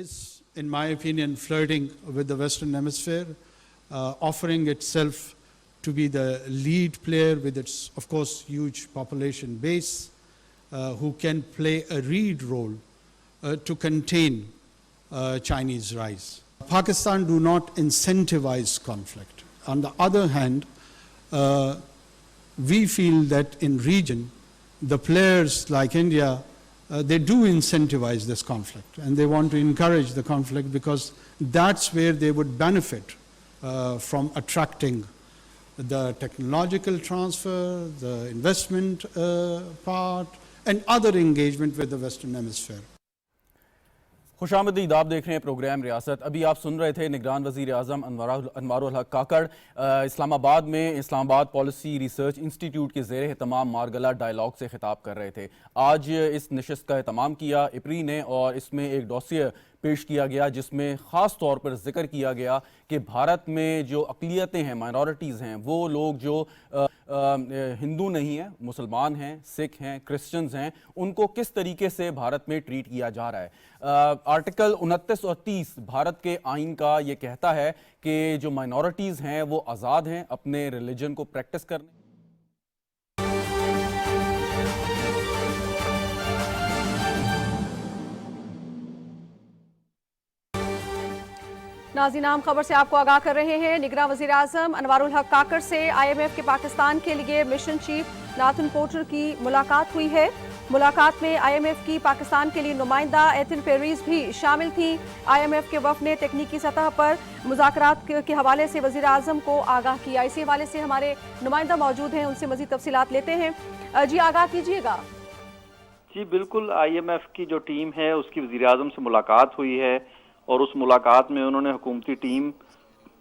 is, in my opinion, flirting with the Western Hemisphere, offering itself to be the lead player with its, of course, huge population base, who can play a lead role to contain Chinese rise. Pakistan do not incentivize conflict. On the other hand, we feel that in region, the players like India, they do incentivize this conflict, and they want to encourage the conflict because that's where they would benefit from attracting the technological transfer, the investment part, and other engagement with the Western Hemisphere. خوش آمدید، آپ دیکھ رہے ہیں programme ریاست. ابھی آپ سن رہے تھے نگران وزیر اعظم انوار الحق کاکڑ اسلام آباد میں اسلام آباد پالیسی ریسرچ انسٹیٹیوٹ کے زیر اہتمام مارگلا ڈائیلاگ سے خطاب کر رہے تھے. آج اس نشست کا اہتمام کیا اپری نے، اور اس میں ایک ڈوسیے پیش کیا گیا جس میں خاص طور پر ذکر کیا گیا کہ بھارت میں جو اقلیتیں ہیں، مائنورٹیز ہیں، وہ لوگ جو ہندو نہیں ہیں، مسلمان ہیں، سکھ ہیں، کرسچنز ہیں، ان کو کس طریقے سے بھارت میں ٹریٹ کیا جا رہا ہے. آرٹیکل 29 اور 30 بھارت کے آئین کا یہ کہتا ہے کہ جو مائنورٹیز ہیں وہ آزاد ہیں اپنے ریلیجن کو پریکٹس کرنے. ناظرین، عام خبر سے آپ کو آگاہ کر رہے ہیں. نگراں وزیر اعظم انوار الحق کاکڑ سے IMF کے پاکستان کے لیے مشن چیف ناتھن پورٹر کی ملاقات ہوئی ہے. ملاقات میں IMF کی پاکستان کے لیے نمائندہ ایتھن پیریز بھی شامل تھیں. IMF کے وفد نے تکنیکی سطح پر مذاکرات کے حوالے سے وزیر اعظم کو آگاہ کیا. اسی حوالے سے ہمارے نمائندہ موجود ہیں، ان سے مزید تفصیلات لیتے ہیں. جی آگاہ کیجیے گا. جی بالکل، IMF کی جو ٹیم ہے اس کی وزیر اعظم سے ملاقات ہوئی ہے، اور اس ملاقات میں انہوں نے حکومتی ٹیم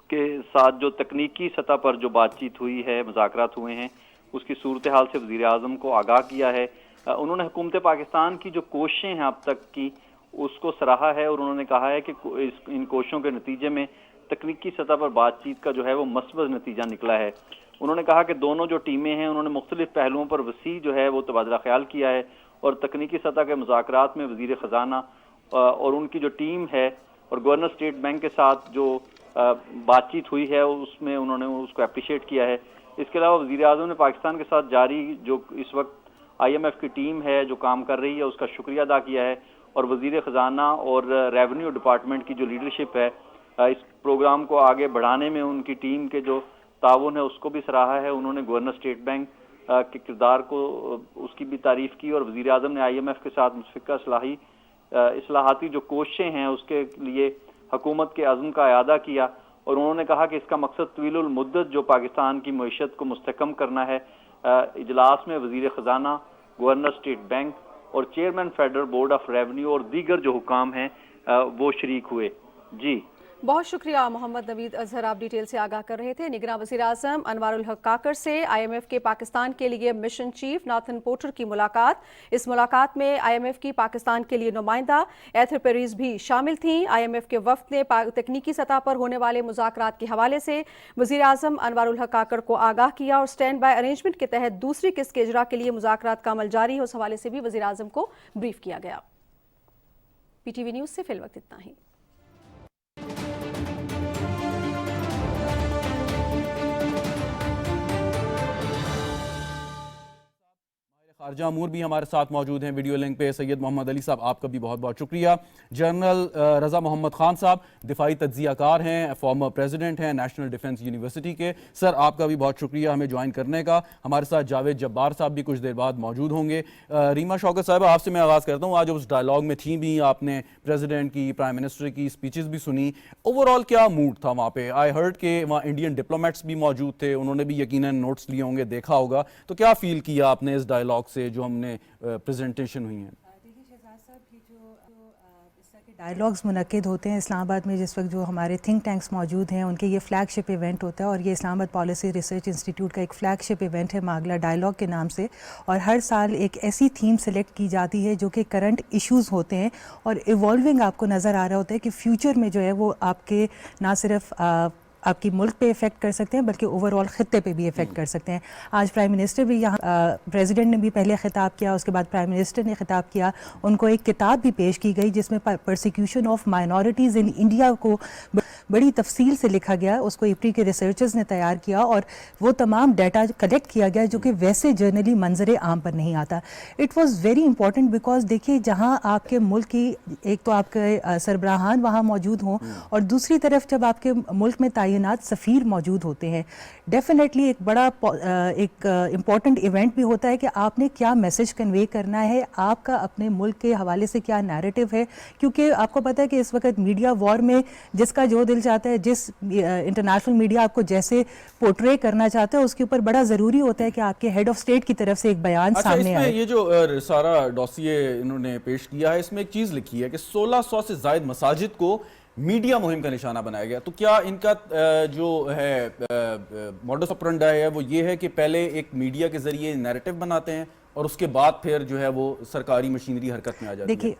کے ساتھ جو تکنیکی سطح پر جو بات چیت ہوئی ہے، مذاکرات ہوئے ہیں، اس کی صورتحال سے وزیر اعظم کو آگاہ کیا ہے. انہوں نے حکومت پاکستان کی جو کوششیں ہیں اب تک کی اس کو سراہا ہے، اور انہوں نے کہا ہے کہ ان کوششوں کے نتیجے میں تکنیکی سطح پر بات چیت کا جو ہے وہ مثبت نتیجہ نکلا ہے. انہوں نے کہا کہ دونوں جو ٹیمیں ہیں انہوں نے مختلف پہلوؤں پر وسیع جو ہے وہ تبادلہ خیال کیا ہے، اور تکنیکی سطح کے مذاکرات میں وزیر خزانہ اور ان کی جو ٹیم ہے اور گورنر اسٹیٹ بینک کے ساتھ جو بات چیت ہوئی ہے اس میں انہوں نے اس کو اپریشیٹ کیا ہے. اس کے علاوہ وزیر اعظم نے پاکستان کے ساتھ جاری جو اس وقت IMF کی ٹیم ہے جو کام کر رہی ہے اس کا شکریہ ادا کیا ہے، اور وزیر خزانہ اور ریونیو ڈپارٹمنٹ کی جو لیڈرشپ ہے اس پروگرام کو آگے بڑھانے میں ان کی ٹیم کے جو تعاون ہے اس کو بھی سراہا ہے. انہوں نے گورنر اسٹیٹ بینک کے کردار کو اس کی بھی تعریف کی، اور وزیر اعظم نے IMF کے ساتھ متفقہ اصلاحاتی جو کوششیں ہیں اس کے لیے حکومت کے عزم کا اعادہ کیا، اور انہوں نے کہا کہ اس کا مقصد طویل المدت جو پاکستان کی معیشت کو مستحکم کرنا ہے. اجلاس میں وزیر خزانہ، گورنر اسٹیٹ بینک اور chairman federal board of revenue اور دیگر جو حکام ہیں وہ شریک ہوئے. جی بہت شکریہ محمد نوید اظہر، آپ ڈیٹیل سے آگاہ کر رہے تھے. نگراں وزیر اعظم انوار الحق کاکڑ سے IMF کے پاکستان کے لیے مشن چیف ناتھن پورٹر کی ملاقات. اس ملاقات میں IMF کی پاکستان کے لیے نمائندہ ایتھر پیریز بھی شامل تھیں. IMF کے وفد نے تکنیکی سطح پر ہونے والے مذاکرات کے حوالے سے وزیر اعظم انوار الحق کاکڑ کو آگاہ کیا، اور اسٹینڈ بائی ارینجمنٹ کے تحت دوسری قسط کے اجرا کے لیے مذاکرات کا عمل جاری ہے، اس حوالے سے بھی وزیر اعظم کو بریف کیا گیا. PTV نیوز سے فی الوقت اتنا ہی. خارجہ امور بھی ہمارے ساتھ موجود ہیں ویڈیو لنک پہ. سید محمد علی صاحب، آپ کا بھی بہت بہت شکریہ. جنرل رضا محمد خان صاحب دفاعی تجزیہ کار ہیں، فارمر پریزیڈنٹ ہیں نیشنل ڈیفنس یونیورسٹی کے. سر آپ کا بھی بہت شکریہ ہمیں جوائن کرنے کا. ہمارے ساتھ جاوید جبار صاحب بھی کچھ دیر بعد موجود ہوں گے. ریما شوکت صاحب، آپ سے میں آغاز کرتا ہوں. آج اس ڈائلاگ میں تھیں بھی، آپ نے پریزیڈنٹ کی، پرائم منسٹر کی اسپیچز بھی سنی. اوور آل کیا موڈ تھا وہاں پہ؟ آئی ہرڈ کہ وہاں انڈین ڈپلومیٹس بھی موجود تھے، انہوں نے بھی یقیناً نوٹس لیے ہوں گے، دیکھا ہوگا. تو کیا فیل کیا آپ نے اس ڈائلاگ سے جو ہم نے پریزنٹیشن ہوئی ہیں؟ ڈائلاگز منعقد ہوتے ہیں اسلام آباد میں جس وقت جو ہمارے تھنک ٹینکس موجود ہیں ان کے یہ فلیگ شپ ایونٹ ہوتا ہے، اور یہ اسلام آباد پالیسی ریسرچ انسٹیٹیوٹ کا ایک فلیگ شپ ایونٹ ہے ماگلا ڈائلاگ کے نام سے. اور ہر سال ایک ایسی تھیم سلیکٹ کی جاتی ہے جو کہ کرنٹ ایشوز ہوتے ہیں اور ایوالونگ آپ کو نظر آ رہا ہوتا ہے کہ فیوچر میں جو ہے وہ آپ کے نہ صرف آپ کی ملک پہ افیکٹ کر سکتے ہیں بلکہ اوور آل خطے پہ بھی افیکٹ کر سکتے ہیں. آج پرائم منسٹر بھی یہاں پریزیڈنٹ نے بھی پہلے خطاب کیا, اس کے بعد پرائم منسٹر نے خطاب کیا, ان کو ایک کتاب بھی پیش کی گئی جس میں persecution of minorities in India کو بڑی تفصیل سے لکھا گیا. اس کو ایپری کے ریسرچرز نے تیار کیا اور وہ تمام ڈیٹا کلیکٹ کیا گیا جو کہ ویسے جرنلی منظر عام پر نہیں آتا. It was very important because دیکھیے جہاں آپ کے ملک کی ایک تو آپ کے سربراہان وہاں موجود ہوں اور دوسری طرف جب آپ کے ملک میں تعینات سفیر موجود ہوتے ہیں, ڈیفینیٹلی ایک بڑا ایک امپورٹنٹ ایونٹ بھی ہوتا ہے کہ آپ نے کیا میسج کنوے کرنا ہے, آپ کا اپنے ملک کے حوالے سے کیا نیریٹو ہے. کیونکہ آپ کو پتہ ہے کہ اس وقت میڈیا وار میں جس کا جو دل چاہتا ہے, جس انٹرنیشنل میڈیا آپ کو جیسے پورٹرے کرنا چاہتا ہے اس کے اوپر بڑا ضروری ہوتا ہے کہ آپ کے ہیڈ آف اسٹیٹ کی طرف سے ایک بیان سامنے آئے. یہ جو سارا ڈوسیے انہوں نے پیش کیا ہے اس میں ایک چیز لکھی ہے کہ 1600 سے زائد مساجد کو میڈیا مہم کا نشانہ بنایا گیا. تو کیا ان کا جو ہے موڈس آپرنڈی ہے وہ یہ ہے کہ پہلے ایک میڈیا کے ذریعے نیریٹو بناتے ہیں اور اس کے بعد پھر جو ہے وہ سرکاری مشینری حرکت میں آ جاتی ہے؟ دیکھیے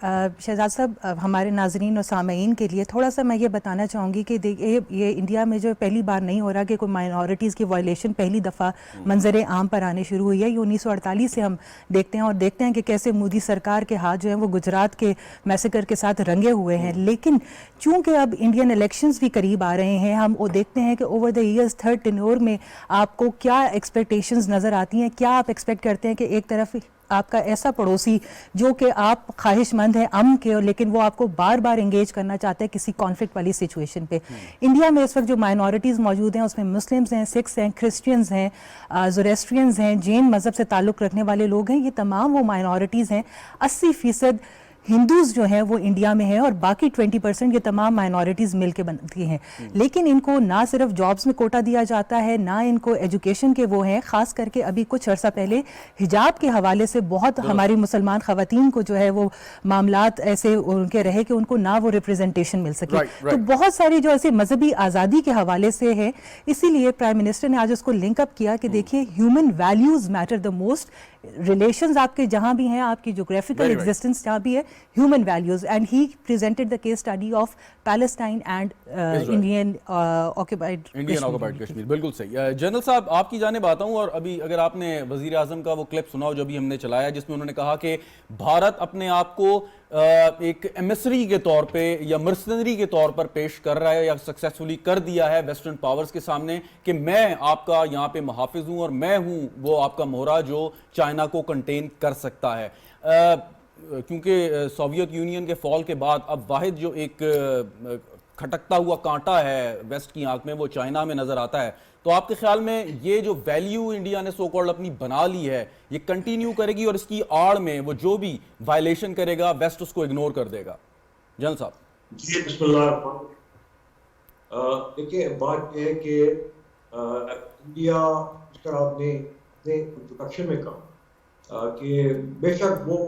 شہزاد صاحب, ہمارے ناظرین اور سامعین کے لیے تھوڑا سا میں یہ بتانا چاہوں گی کہ یہ انڈیا میں جو پہلی بار نہیں ہو رہا کہ کوئی مائنورٹیز کی وائلیشن پہلی دفعہ منظر عام پر آنے شروع ہوئی ہے. یہ 1948 سے ہم دیکھتے ہیں اور دیکھتے ہیں کہ کیسے مودی سرکار کے ہاتھ جو ہیں وہ گجرات کے میسیکر کے ساتھ رنگے ہوئے ہیں. لیکن چونکہ اب انڈین الیکشنز بھی قریب آ رہے ہیں, ہم وہ دیکھتے ہیں کہ over the years third tenure میں آپ کو کیا ایکسپیکٹیشنز نظر آتی ہیں. کیا آپ ایکسپیکٹ کرتے ہیں کہ ایک طرف آپ کا ایسا پڑوسی جو کہ آپ خواہش مند ہیں امن کے, لیکن وہ آپ کو بار بار انگیج کرنا چاہتا ہے کسی کانفلکٹ والی سچویشن پہ. انڈیا میں اس وقت جو مائنورٹیز موجود ہیں اس میں مسلمز ہیں, سکھس ہیں, کرسچنز ہیں, زوریسٹرینز ہیں, جین مذہب سے تعلق رکھنے والے لوگ ہیں. یہ تمام وہ مائنورٹیز ہیں. 80% ہندوز جو ہیں وہ انڈیا میں ہیں اور باقی 20% یہ تمام مائنورٹیز مل کے بنتی ہیں. لیکن ان کو نہ صرف جابز میں کوٹا دیا جاتا ہے, نہ ان کو ایجوکیشن کے وہ ہیں. خاص کر کے ابھی کچھ عرصہ پہلے حجاب کے حوالے سے بہت ہماری مسلمان خواتین کو جو ہے وہ معاملات ایسے ان کے رہے کہ ان کو نہ وہ ریپرزنٹیشن مل سکے. تو بہت ساری جو ایسے مذہبی آزادی کے حوالے سے ہے. اسی لیے پرائم منسٹر نے آج اس کو لنک اپ کیا کہ دیکھیے human values matter the most. Relations آپ کے جہاں بھی ہیں, آپ کی جغرافیکل ایگزسٹنس جہاں بھی ہے, human values, and he presented the case study of Palestine and Indian occupied Kashmir. بالکل صحیح. جنرل صاحب آپ کی جانب آتا ہوں, اور ابھی اگر آپ نے وزیر اعظم کا وہ کلپ سنا ہو جو ابھی ہم نے چلایا جس میں انہوں نے کہا کہ بھارت اپنے آپ کو ایک ایمسری کے طور پہ یا مرسنری کے طور پر پیش کر رہا ہے یا سکسیسفلی کر دیا ہے ویسٹرن پاورز کے سامنے کہ میں آپ کا یہاں پہ محافظ ہوں اور میں ہوں وہ آپ کا مہرا جو چائنا کو کنٹین کر سکتا ہے. کیونکہ سوویت یونین کے فال کے بعد اب واحد جو ایک کھٹکتا ہوا کانٹا ہے ویسٹ کی آنکھ میں وہ چائنا میں نظر آتا ہے. تو آپ کے خیال میں یہ جو ویلیو انڈیا نے سو کالڈ اپنی بنا لی ہے یہ کنٹینیو کرے گی اور اس کی آڑ میں وہ جو بھی وائلیشن کرے گا ویسٹ اس کو اگنور کر دے گا؟ جنرل صاحب. جی بسم اللہ الرحمن الرحیم. دیکھیے بات یہ ہے کہ انڈیا اس طرح آپ نے اپنے انٹروڈکشن میں کہا کہ بے شک وہ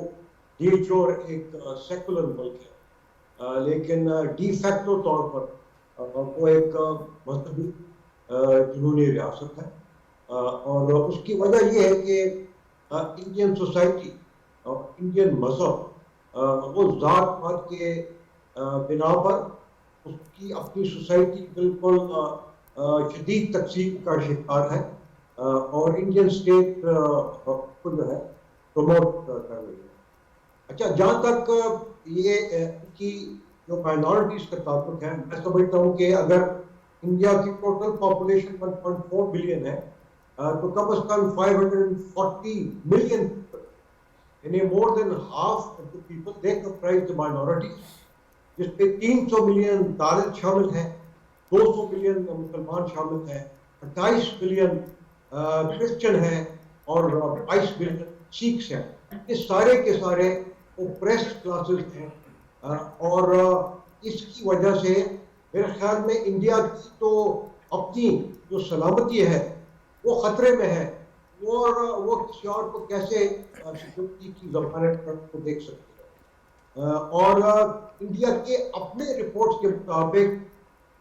ڈی جور ایک سیکولر ملک ہے لیکن ڈی فیکٹو طور پر وہ ایک مذہبی جنونی ریاست ہے. اور اس کی وجہ یہ ہے کہ انڈین سوسائٹی اور انڈین مذہب وہ ذات پات کے بنا پر اس کی اپنی سوسائٹی بالکل شدید تقسیم کا شکار ہے اور انڈین اسٹیٹ کو جو ہے پروموٹ کر رہی ہے. اچھا جہاں تک یہ کی جو مائنورٹیز کا تعلق ہے, میں سمجھتا ہوں کہ اگر انڈیا کی ٹوٹل پاپولیشن 1.4 بلین ہے تو کم از کم 540 ملین یعنی more than half of the people they comprise the minorities, جس پہ 300 ملین دالت شامل ہیں, 200 ملین مسلمان شامل ہیں, 28 ملین کرسچن ہیں اور 22 ملین سکھس ہیں. یہ سارے کے سارے اوپریسڈ کلاسز ہیں اور اس کی وجہ سے میرے خیال میں انڈیا کی تو اپنی جو سلامتی ہے وہ خطرے میں ہے اور وہ کسی اور کو کیسے سیکورٹی کی ضمانت کو دیکھ سکتے ہیں. اور انڈیا کے اپنے رپورٹس کے مطابق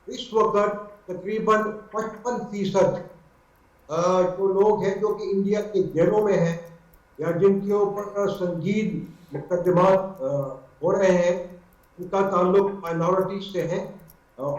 اس وقت تقریباً 55% جو لوگ ہیں جو کہ انڈیا کے جیلوں میں ہیں یا جن کے اوپر سنگین مقدمات ہو رہے ہیں ان کا تعلق مائنورٹیز سے ہے. اور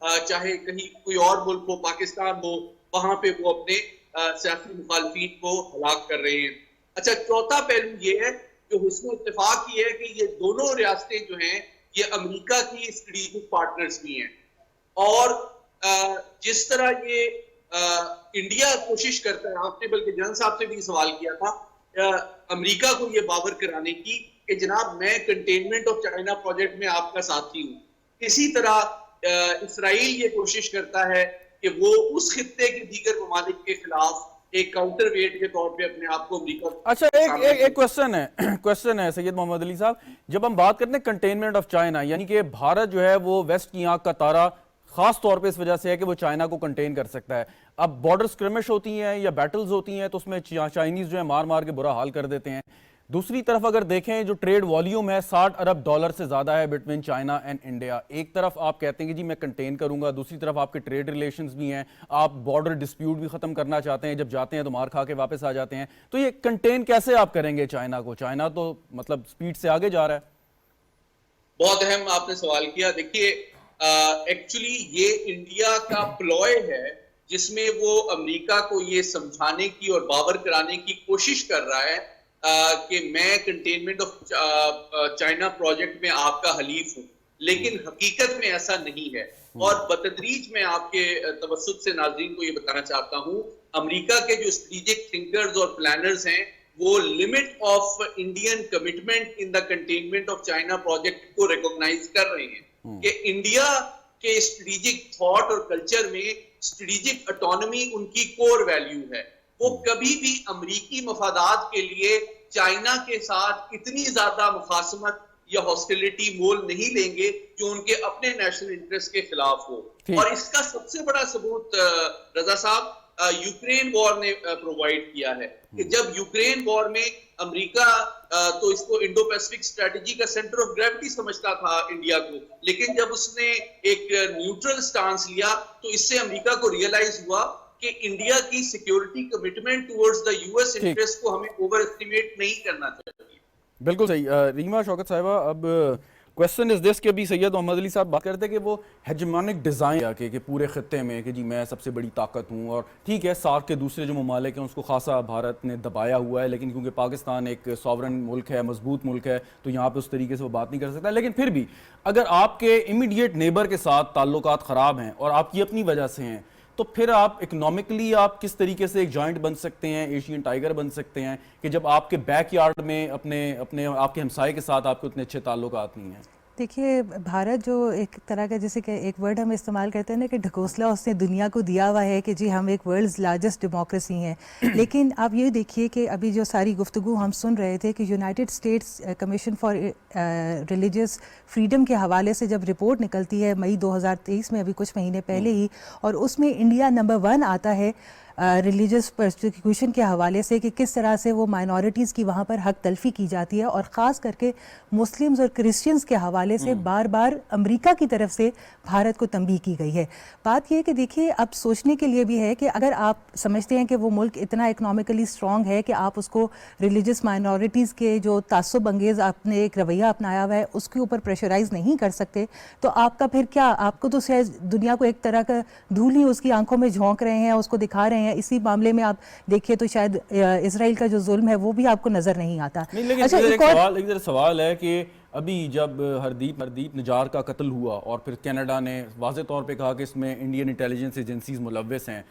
چاہے کہیں کوئی اور ملک ہو، پاکستان ہو، وہاں پہ وہ اپنے سیاسی مخالفین کو ہلاک کر رہے ہیں. اچھا، چوتھا پہلو یہ ہے جو حسن اتفاق یہ ہے کہ یہ دونوں ریاستیں جو ہیں یہ امریکہ کی اسٹریٹجک پارٹنرز بھی ہیں. اور جس طرح یہ انڈیا کوشش کرتا ہے، آپ نے بلکہ جان صاحب سے بھی سوال کیا تھا امریکہ کو یہ باور کرانے کی کہ جناب میں کنٹینمنٹ آف چائنا پروجیکٹ میں آپ کا ساتھی ہوں، اسی طرح اسرائیل یہ کوشش کرتا ہے کہ وہ اس خطے کے دیگر ممالک کے خلاف ایک کاؤنٹر ویٹ کے طور پہ اپنے آپ کو امریکہ. اچھا، ایک کوشچن ہے سید محمد علی صاحب، جب ہم بات کرتے ہیں کنٹینمنٹ آف چائنا، یعنی کہ بھارت جو ہے وہ ویسٹ کی آنکھ کا تارا خاص طور پہ اس وجہ سے ہے کہ وہ چائنا کو کنٹین کر سکتا ہے. اب بارڈر سکرمش ہوتی ہیں یا بیٹلز ہوتی ہیں تو اس میں چائنیز جو ہے مار مار کے برا حال کر دیتے ہیں. دوسری طرف اگر دیکھیں جو ٹریڈ والیوم ہے $60 ارب سے زیادہ ہے بٹوین چائنا اینڈ انڈیا. ایک طرف آپ کہتے ہیں کہ جی میں کنٹین کروں گا، دوسری طرف آپ کے ٹریڈ ریلیشنز بھی ہیں، آپ بارڈر ڈسپیوٹ بھی ختم کرنا چاہتے ہیں، جب جاتے ہیں تو مار کھا کے واپس آ جاتے ہیں. تو یہ کنٹین کیسے آپ کریں گے چائنا کو؟ چائنا تو مطلب سپیڈ سے آگے جا رہا ہے. بہت اہم آپ نے سوال کیا. دیکھیے ایکچولی یہ انڈیا کا پلوئے ہے جس میں وہ امریکہ کو یہ سمجھانے کی اور باور کرانے کی کوشش کر رہا ہے کہ میں کنٹینمنٹ آف چائنا پروجیکٹ میں آپ کا حلیف ہوں، لیکن حقیقت میں ایسا نہیں ہے. اور بتدریج میں آپ کے توسط سے ناظرین کو یہ بتانا چاہتا ہوں، امریکہ کے جو اسٹریٹجک تھنکرز اور پلانرز ہیں وہ limit of Indian commitment in the containment of China project کو ریکوگنائز کر رہے ہیں کہ انڈیا کے اسٹریٹجک تھاٹ اور کلچر میں اسٹریٹجک اٹانومی ان کی کور ویلیو ہے. وہ کبھی بھی امریکی مفادات کے لیے چائنا کے ساتھ اتنی زیادہ مخاصمت یا ہاسٹیلٹی مول نہیں لیں گے جو ان کے اپنے نیشنل انٹرسٹ کے خلاف ہو. اور اس کا سب سے بڑا ثبوت رضا صاحب یوکرین وار نے پرووائڈ کیا ہے کہ جب یوکرین وار میں امریکہ تو اس کو انڈو پیسفک اسٹریٹجی کا سینٹر آف گریوٹی سمجھتا تھا انڈیا کو، لیکن جب اس نے ایک نیوٹرل سٹانس لیا تو اس سے امریکہ کو ریئلائز ہوا کہ انڈیا کی security commitment towards the U S interest کو ہمیں اوور اسٹیمیٹ نہیں کرنا چاہیے. بالکل صحیح. ریما شوکت صاحبہ، اب کویسچن از دس کہ ابھی سید محمد علی صاحب بات کرتے ہیں کہ وہ ہیجمونک ڈیزائن کہ پورے خطے میں کہ جی میں سب سے بڑی طاقت ہوں، اور ٹھیک ہے سارک کے دوسرے جو ممالک ہیں اس کو خاصا بھارت نے دبایا ہوا ہے، لیکن کیونکہ پاکستان ایک ساورن ملک ہے، مضبوط ملک ہے، تو یہاں پہ اس طریقے سے وہ بات نہیں کر سکتا. لیکن پھر بھی اگر آپ کے امیڈیٹ نیبر کے ساتھ تعلقات خراب ہیں اور آپ کی اپنی وجہ سے ہیں، تو پھر آپ اکنامکلی آپ کس طریقے سے ایک جوائنٹ بن سکتے ہیں، ایشین ٹائیگر بن سکتے ہیں کہ جب آپ کے بیک یارڈ میں اپنے آپ کے ہمسائے کے ساتھ آپ کو اتنے اچھے تعلقات نہیں ہیں؟ دیکھیے بھارت جو ایک طرح کا جیسے کہ ایک ورڈ ہم استعمال کرتے ہیں نا کہ ڈھکوسلا اس نے دنیا کو دیا ہوا ہے کہ جی ہم ایک ورلڈز لارجسٹ ڈیموکریسی ہیں. لیکن آپ یہ دیکھیے کہ ابھی جو ساری گفتگو ہم سن رہے تھے کہ United States commission for religious freedom کے حوالے سے جب رپورٹ نکلتی ہے مئی 2023 میں، ابھی کچھ مہینے پہلے ہی، اور اس میں انڈیا نمبر 1 آتا ہے ریلیجس پرسیکیوشن کے حوالے سے کہ کس طرح سے وہ مائنورٹیز کی وہاں پر حق تلفی کی جاتی ہے، اور خاص کر کے مسلمز اور کرسچنز کے حوالے سے بار بار امریکہ کی طرف سے بھارت کو تنبیہ کی گئی ہے. بات یہ ہے کہ دیکھیے اب سوچنے کے لیے بھی ہے کہ اگر آپ سمجھتے ہیں کہ وہ ملک اتنا اکنامکلی اسٹرانگ ہے کہ آپ اس کو ریلیجس مائنورٹیز کے جو تعصب انگیز آپ نے ایک رویہ اپنایا ہوا ہے اس کے اوپر پریشرائز نہیں کر سکتے، تو آپ کا پھر کیا، آپ کو تو شاید دنیا کو ایک طرح کا دھول ہی اس کی آنکھوں میں جھونک رہے ہیں، اس کو دکھا رہے ہیں. اسی معاملے میں آپ دیکھیں تو شاید اسرائیل کا جو ظلم ہے وہ بھی آپ کو نظر نہیں آتا. لیکن ایک سوال ہے کہ ابھی جب ہردیپ نجار کا قتل ہوا اور پھر کینیڈا نے واضح طور پہ کہا کہ اس میں انڈین انٹیلیجنس ایجنسیز ملوث ہیں،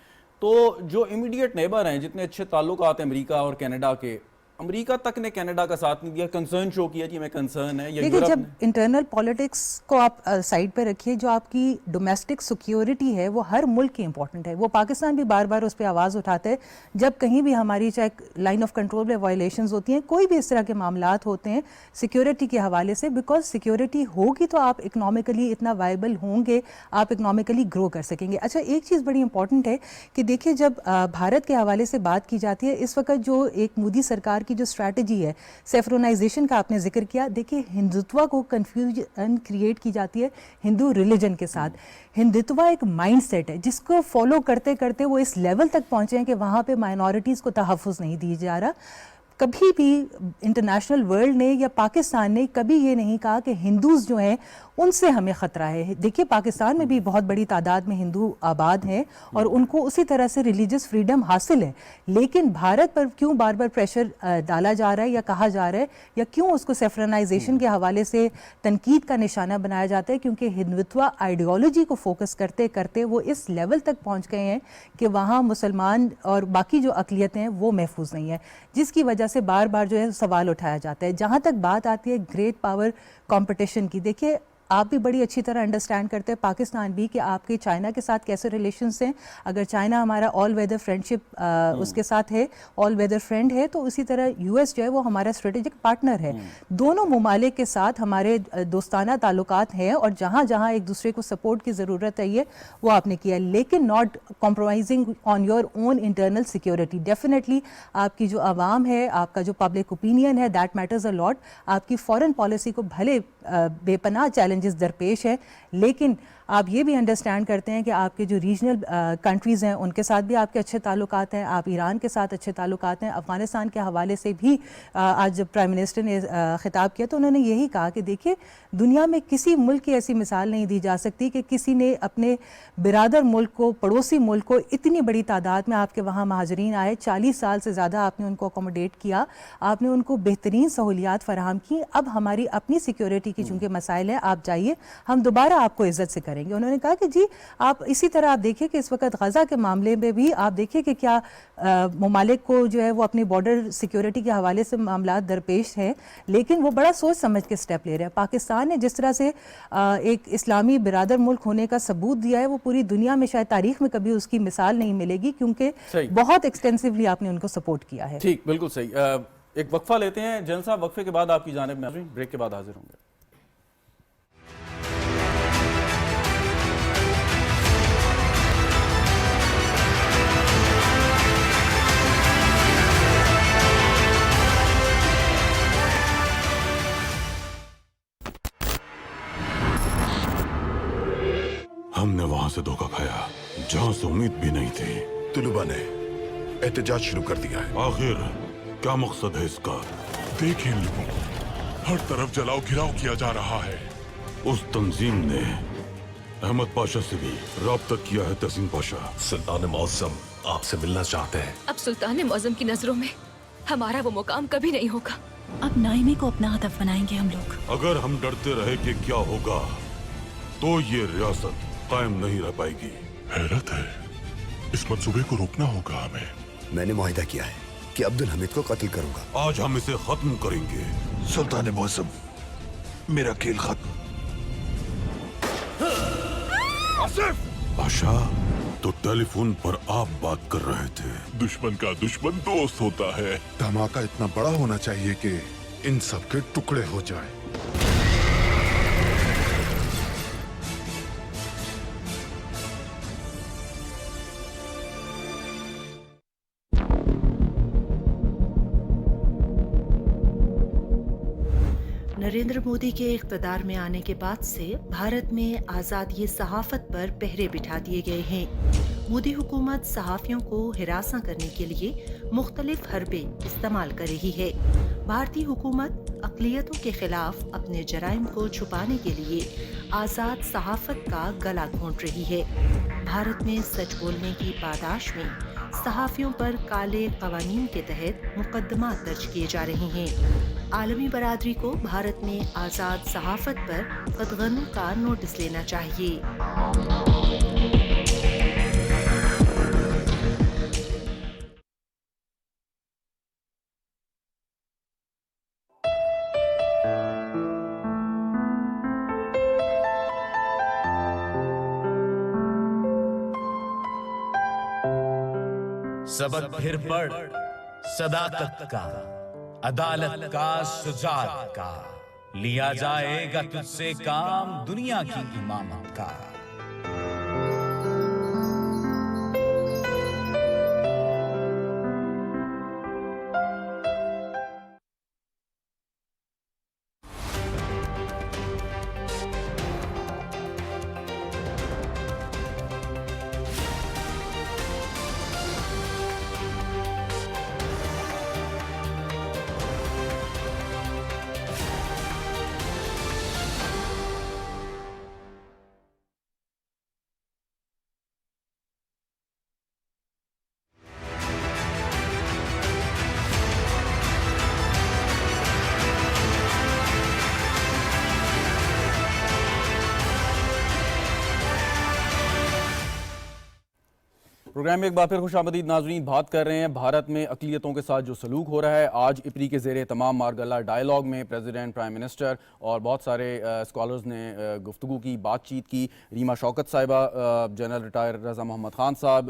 تو جو امیڈیٹ نیبر ہیں جتنے اچھے تعلقات ہیں امریکہ اور کینیڈا کے، امریکہ تک نے کینیڈا کا ساتھ نہیں دیا، کنسرن شو کیا کہ میں کنسرن ہے. دیکھیں جب انٹرنل پالیٹکس کو آپ سائڈ پہ رکھیے، جو آپ کی ڈومیسٹک سیکیورٹی ہے وہ ہر ملک کی امپورٹنٹ ہے. وہ پاکستان بھی بار بار اس پہ آواز اٹھاتا ہے جب کہیں بھی ہماری چاہے لائن آف کنٹرول میں وائلیشنز ہوتی ہیں، کوئی بھی اس طرح کے معاملات ہوتے ہیں سیکیورٹی کے حوالے سے، بیکاز سیکیورٹی ہوگی تو آپ اکنامکلی اتنا وائبل ہوں گے، آپ اکنامکلی گرو کر سکیں گے. اچھا ایک چیز بڑی امپورٹنٹ ہے کہ دیکھیے جب بھارت کے حوالے سے بات کی جاتی ہے، اس وقت جو ایک مودی سرکار کی جو اسٹریٹجی ہے سیفرونائزیشن کا آپ نے ذکر کیا، دیکھیے ہندوتوا کو کنفیوژن کریٹ کی جاتی ہے ہندو ریلیجن کے ساتھ. ہندوتوا ایک مائنڈ سیٹ ہے جس کو فالو کرتے کرتے وہ اس لیول تک پہنچے ہیں کہ وہاں پہ مائنورٹیز کو تحفظ نہیں دی جا رہا. کبھی بھی انٹرنیشنل ورلڈ نے یا پاکستان نے کبھی یہ نہیں کہا کہ ہندوز جو ہیں ان سے ہمیں خطرہ ہے. دیکھیے پاکستان میں بھی بہت بڑی تعداد میں ہندو آباد ہیں اور ان کو اسی طرح سے ریلیجس فریڈم حاصل ہے, لیکن بھارت پر کیوں بار بار پریشر ڈالا جا رہا ہے یا کہا جا رہا ہے یا کیوں اس کو سیفرنائزیشن کے حوالے سے تنقید کا نشانہ بنایا جاتا ہے؟ کیونکہ ہندوتوا آئیڈیالوجی کو فوکس کرتے کرتے وہ اس لیول تک پہنچ گئے ہیں کہ وہاں مسلمان اور باقی جو اقلیتیں ہیں وہ محفوظ نہیں ہیں, جس کی وجہ سے بار بار جو ہے سوال اٹھایا جاتا ہے. جہاں تک بات آتی ہے گریٹ پاور کمپٹیشن کی, دیکھیے آپ بھی بڑی اچھی طرح انڈرسٹینڈ کرتے ہیں, پاکستان بھی, کہ آپ کے چائنا کے ساتھ کیسے ریلیشنز ہیں. اگر چائنا ہمارا آل ویدر فرینڈشپ اس کے ساتھ ہے, آل ویدر فرینڈ ہے, تو اسی طرح یو ایس جو ہے وہ ہمارا اسٹریٹجک پارٹنر ہے. دونوں ممالک کے ساتھ ہمارے دوستانہ تعلقات ہیں اور جہاں جہاں ایک دوسرے کو سپورٹ کی ضرورت ہے وہ آپ نے کیا, لیکن not compromising on your own internal security. Definitely آپ کی جو عوام ہے, آپ کا جو پبلک اوپینین ہے, دیٹ میٹرز اے لاٹ. آپ کی فارن پالیسی کو بھلے بے پناہ چیلنجز درپیش ہے, لیکن آپ یہ بھی انڈرسٹینڈ کرتے ہیں کہ آپ کے جو ریجنل کنٹریز ہیں ان کے ساتھ بھی آپ کے اچھے تعلقات ہیں, آپ ایران کے ساتھ اچھے تعلقات ہیں. افغانستان کے حوالے سے بھی آج جب پرائم منسٹر نے خطاب کیا تو انہوں نے یہی کہا کہ دیکھیے دنیا میں کسی ملک کی ایسی مثال نہیں دی جا سکتی کہ کسی نے اپنے برادر ملک کو, پڑوسی ملک کو, اتنی بڑی تعداد میں آپ کے وہاں مہاجرین آئے, 40 سال سے زیادہ آپ نے ان کو اکوموڈیٹ کیا, آپ نے ان کو بہترین سہولیات فراہم کی. اب ہماری اپنی سیکیورٹی کی چونکہ مسائل ہیں, آپ جائیے, ہم دوبارہ آپ کو عزت سے کریں گے. انہوں نے کہا کہ جی آپ اسی طرح آپ دیکھیں کہ اس وقت غزہ کے معاملے میں بھی آپ دیکھیں کہ کیا ممالک کو جو ہے وہ اپنی بارڈر سیکیورٹی کے حوالے سے معاملات درپیش ہیں, لیکن وہ بڑا سوچ سمجھ کے سٹیپ لے رہے ہیں. پاکستان نے جس طرح سے ایک اسلامی برادر ملک ہونے کا ثبوت دیا ہے وہ پوری دنیا میں شاید تاریخ میں کبھی اس کی مثال نہیں ملے گی, کیونکہ بہت ایکسٹینسively آپ نے ان کو سپورٹ کیا ہے. ٹھیک, بالکل صحیح. ایک وقفہ لیتے ہیں جن صاحب, وقفے کے بعد آپ کی جانب میں بریک کے بعد حاضر ہوں گے. ہم نے وہاں سے دھوکہ کھایا جہاں سے امید بھی نہیں تھی. طلباء نے احتجاج شروع کر دیا ہے. آخر کیا مقصد ہے اس کا؟ دیکھیں ان لوگوں کو, ہر طرف جلاؤ گھراؤ کیا جا رہا ہے. اس تنظیم نے احمد پاشا سے بھی رابطہ کیا ہے. تحسین پاشا, سلطان معظم آپ سے ملنا چاہتے ہیں. اب سلطان معظم کی نظروں میں ہمارا وہ مقام کبھی نہیں ہوگا. اب نائمی کو اپنا ہدف بنائیں گے ہم لوگ. اگر ہم ڈرتے رہے کہ کیا ہوگا تو یہ ریاست قائم نہیں رہ پائے گی. حیرت ہے, اس منصوبے کو روکنا ہوگا ہمیں. میں نے معاہدہ کیا ہے کہ عبدالحمید کو قتل کروں گا. آج ہم اسے ختم کریں گے. سلطان معظم, میرا کھیل ختم. آصف پاشا, تو ٹیلی فون پر آپ بات کر رہے تھے. دشمن کا دشمن دوست ہوتا ہے. دھماکہ اتنا بڑا ہونا چاہیے کہ ان سب کے ٹکڑے ہو جائیں. نریندر مودی کے اقتدار میں آنے کے بعد سے بھارت میں آزادی صحافت پر پہرے بٹھا دیے گئے ہیں. مودی حکومت صحافیوں کو ہراساں کرنے کے لیے مختلف حربے استعمال کر رہی ہے. بھارتی حکومت اقلیتوں کے خلاف اپنے جرائم کو چھپانے کے لیے آزاد صحافت کا گلا گھونٹ رہی ہے. بھارت میں سچ بولنے کی پاداش میں صحافیوں پر کالے قوانین کے تحت مقدمات درج کیے جا رہے ہیں. عالمی برادری کو بھارت میں آزاد صحافت پر قدغنوں کا نوٹس لینا چاہیے. سبق پھر پڑھ صداقت کا, عدالت کا, شجاعت کا. لیا جائے گا تجھ سے کام دنیا کی امامت کا. پروگرام میں ایک بار پھر خوش آمدید ناظرین. بات کر رہے ہیں بھارت میں اقلیتوں کے ساتھ جو سلوک ہو رہا ہے. آج اپری کے زیر تمام مارگلہ ڈائیلاگ میں پریزیڈنٹ، پرائم منسٹر اور بہت سارے اسکالرز نے گفتگو کی، بات چیت کی. ریما شوکت صاحبہ، جنرل ریٹائر رضا محمد خان صاحب،